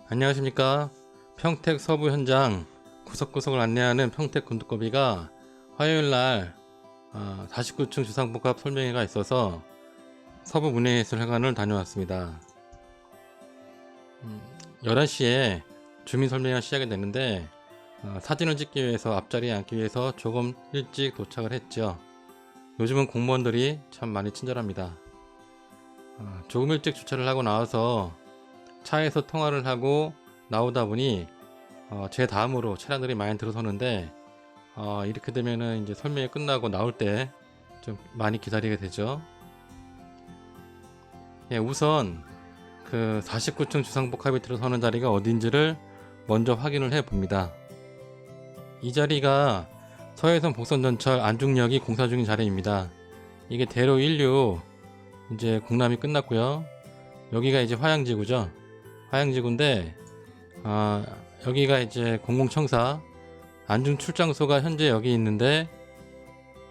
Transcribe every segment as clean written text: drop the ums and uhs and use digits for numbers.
안녕하십니까. 평택 서부 현장 구석구석을 안내하는 평택 곤두꺼비가 화요일날 49층 주상복합 설명회가 있어서 서부 문예예술회관을 다녀왔습니다. 11시에 주민 설명회가 시작이 됐는데 사진을 찍기 위해서 앞자리에 앉기 위해서 조금 일찍 도착을 했죠. 요즘은 공무원들이 참 많이 친절합니다. 조금 일찍 주차를 하고 나와서 차에서 통화를 하고 나오다 보니 제 다음으로 차량들이 많이 들어서는데 이렇게 되면은 이제 설명이 끝나고 나올 때 좀 많이 기다리게 되죠. 예, 우선 그 49층 주상복합이 들어서는 자리가 어딘지를 먼저 확인을 해 봅니다. 이 자리가 서해선 복선전철 안중역이 공사 중인 자리입니다. 이게 대로 1류 이제 공람이 끝났고요. 여기가 이제 화양지구죠. 화양지구인데 여기가 이제 공공청사 안중 출장소가 현재 여기 있는데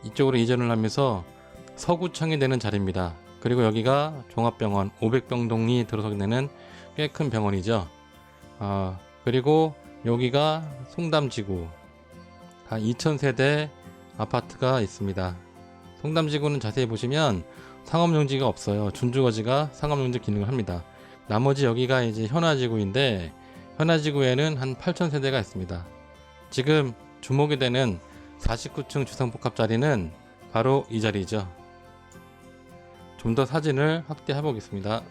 이쪽으로 이전을 하면서 서구청이 되는 자리입니다. 그리고 여기가 종합병원 500병동이 들어서게 되는 꽤 큰 병원이죠. 그리고 여기가 송담지구 한 2000세대 아파트가 있습니다. 송담지구는 자세히 보시면 상업용지가 없어요. 준주거지가 상업용지 기능을 합니다. 나머지 여기가 이제 현화지구인데 현화지구에는 한 8000세대가 있습니다. 지금 주목이 되는 49층 주상복합 자리는 바로 이 자리죠. 좀 더 사진을 확대해 보겠습니다.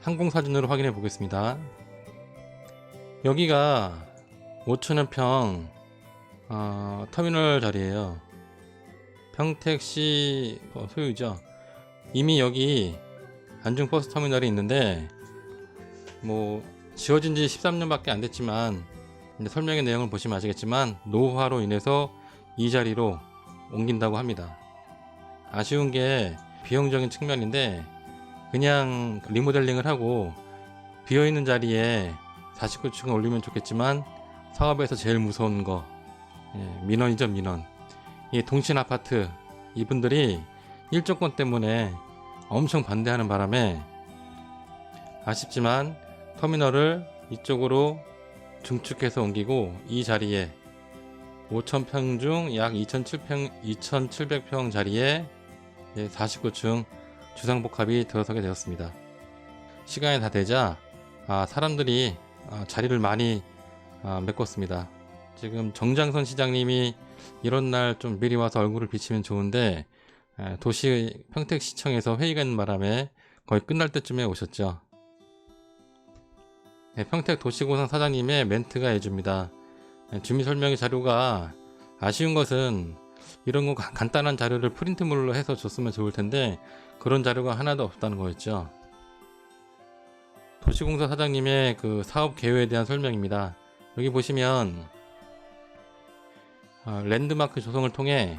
항공사진으로 확인해 보겠습니다. 여기가 5000여평 터미널 자리예요. 평택시 소유죠. 이미 여기 안중버스터미널이 있는데 뭐 지어진 지 13년밖에 안 됐지만 설명의 내용을 보시면 아시겠지만 노후화로 인해서 이 자리로 옮긴다고 합니다. 아쉬운 게 비용적인 측면인데 그냥 리모델링을 하고 비어있는 자리에 49층을 올리면 좋겠지만 사업에서 제일 무서운 거 민원이죠. 민원. 이 동신아파트 이분들이 일조권 때문에 엄청 반대하는 바람에 아쉽지만 터미널을 이쪽으로 중축해서 옮기고 이 자리에 5000평 중 약 2700평 자리에 49층 주상복합이 들어서게 되었습니다. 시간이 다 되자 사람들이 자리를 많이 메꿨습니다. 지금 정장선 시장님이 이런 날 좀 미리 와서 얼굴을 비치면 좋은데 도시 평택시청에서 회의가 있는 바람에 거의 끝날 때쯤에 오셨죠. 평택 도시공사 사장님의 멘트가 해줍니다. 주민 설명의 자료가 아쉬운 것은 이런 거 간단한 자료를 프린트물로 해서 줬으면 좋을 텐데 그런 자료가 하나도 없다는 거였죠. 도시공사 사장님의 그 사업 계획에 대한 설명입니다. 여기 보시면 랜드마크 조성을 통해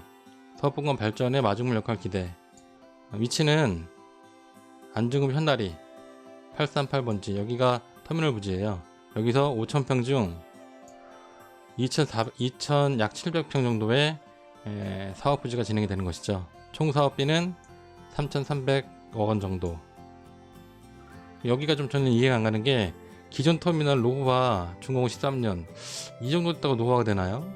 서부권 발전의 마중물 역할 기대. 위치는 안중읍 현다리 838번지 여기가 터미널 부지예요. 여기서 5000평 중 2000 약 700평 정도의 사업 부지가 진행이 되는 것이죠. 총 사업비는 3,300억 원 정도. 여기가 좀 저는 이해가 안 가는 게 기존 터미널 노후화 준공후 13년 이 정도 됐다고 노후화가 되나요?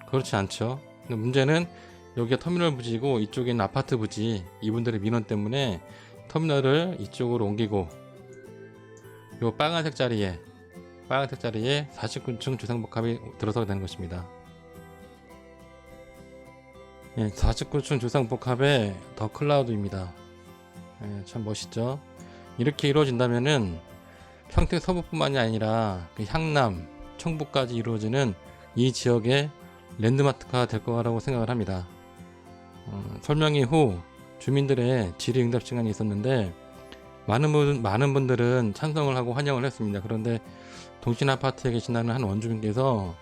그렇지 않죠. 근데 문제는 여기가 터미널 부지고 이쪽에는 아파트 부지 이분들의 민원 때문에 터미널을 이쪽으로 옮기고 요 빨간색 자리에 49층 주상복합이 들어서게 되는 것입니다. 49층 주상복합의 더 클라우드입니다. 참 멋있죠. 이렇게 이루어진다면은 평택 서부뿐만이 아니라 그 향남, 청부까지 이루어지는 이 지역의 랜드마크가 될 거라고 생각을 합니다. 설명회 후 주민들의 질의응답 시간이 있었는데 많은 분들은 찬성을 하고 환영을 했습니다. 그런데 동신아파트에 계신다는 한 원주민께서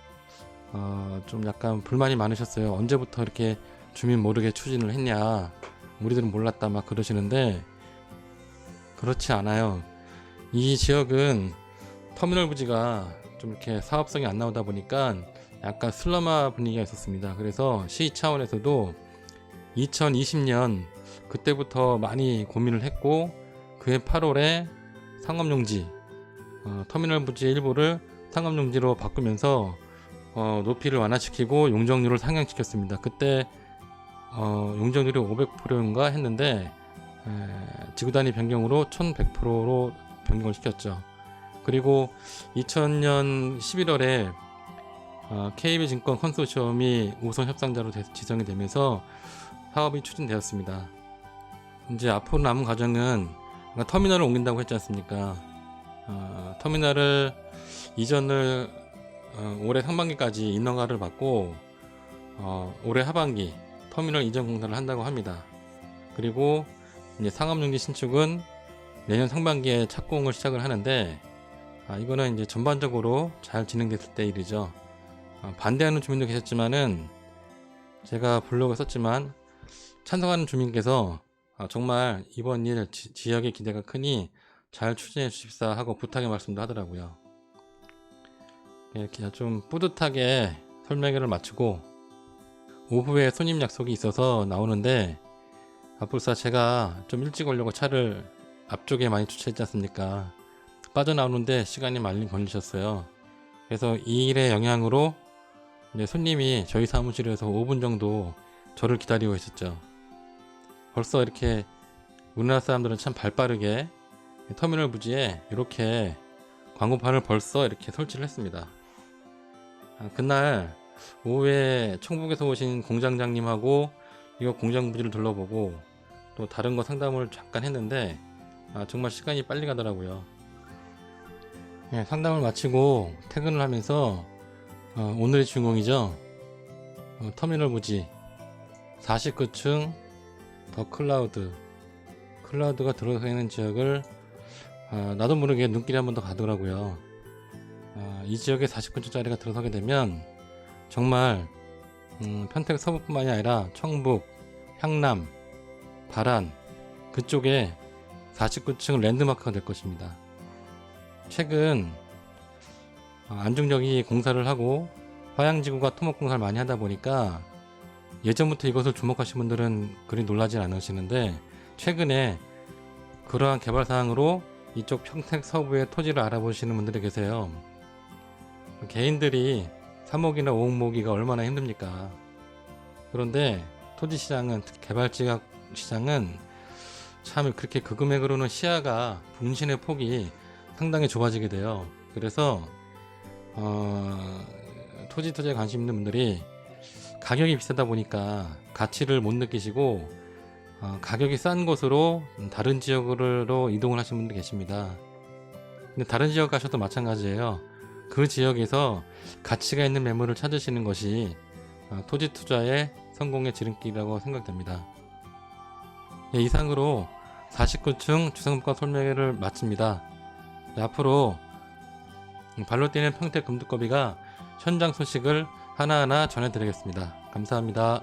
좀 약간 불만이 많으셨어요. 언제부터 이렇게 주민 모르게 추진을 했냐, 우리들은 몰랐다 막 그러시는데 그렇지 않아요. 이 지역은 터미널 부지가 좀 이렇게 사업성이 안 나오다 보니까 약간 슬럼화 분위기가 있었습니다. 그래서 시 차원에서도 2020년 그때부터 많이 고민을 했고 그해 8월에 상업용지, 터미널 부지의 일부를 상업용지로 바꾸면서 높이를 완화시키고 용적률을 상향시켰습니다. 그때 용적률이 500%인가 했는데 지구 단위 변경으로 1100%로 변경을 시켰죠. 그리고 2000년 11월에 KB증권 컨소시엄이 우선 협상자로 지정이 되면서 사업이 추진되었습니다. 이제 앞으로 남은 과정은 터미널을 옮긴다고 했지 않습니까? 터미널을 이전을 올해 상반기까지 인허가를 받고 올해 하반기 터미널 이전 공사를 한다고 합니다. 그리고 이제 상업용지 신축은 내년 상반기에 착공을 시작을 하는데 이거는 이제 전반적으로 잘 진행됐을 때 일이죠. 반대하는 주민도 계셨지만은 제가 블로그에 썼지만 찬성하는 주민께서 정말 이번 일 지역의 기대가 크니 잘 추진해 주십사 하고 부탁의 말씀도 하더라고요. 이렇게 좀 뿌듯하게 설명회를 마치고 오후에 손님 약속이 있어서 나오는데 앞불사 제가 좀 일찍 오려고 차를 앞쪽에 많이 주차했지 않습니까? 빠져나오는데 시간이 많이 걸리셨어요. 그래서 이 일의 영향으로 이제 손님이 저희 사무실에서 5분 정도 저를 기다리고 있었죠. 벌써 이렇게 우리나라 사람들은 참 발빠르게 터미널 부지에 이렇게 광고판을 벌써 이렇게 설치를 했습니다. 그날 오후에 청북에서 오신 공장장님하고 이거 공장 부지를 둘러보고 또 다른 거 상담을 잠깐 했는데 정말 시간이 빨리 가더라고요. 상담을 마치고 퇴근을 하면서 오늘의 주인공이죠. 터미널 부지 49층 더 클라우드가 들어서 있는 지역을 나도 모르게 눈길이 한 번 더 가더라고요. 이 지역에 49층짜리가 들어서게 되면 정말 평택 서부뿐만이 아니라 청북, 향남, 발안 그쪽에 49층 랜드마크가 될 것입니다. 최근 안중역이 공사를 하고 화양지구가 토목공사를 많이 하다 보니까 예전부터 이것을 주목하신 분들은 그리 놀라진 않으시는데 최근에 그러한 개발 사항으로 이쪽 평택 서부의 토지를 알아보시는 분들이 계세요. 개인들이 3억이나 5억 모으기가 얼마나 힘듭니까? 그런데 토지시장은 개발지각 시장은 참 그렇게 그 금액으로는 시야가 분신의 폭이 상당히 좁아지게 돼요. 그래서 토지 투자에 관심 있는 분들이 가격이 비싸다 보니까 가치를 못 느끼시고 가격이 싼 곳으로 다른 지역으로 이동을 하시는 분들이 계십니다. 근데 다른 지역 가셔도 마찬가지예요. 그 지역에서 가치가 있는 매물을 찾으시는 것이 토지 투자의 성공의 지름길이라고 생각됩니다. 이상으로 49층 주상복합 설명회를 마칩니다. 앞으로 발로 뛰는 평택 금두꺼비가 현장 소식을 하나하나 전해드리겠습니다. 감사합니다.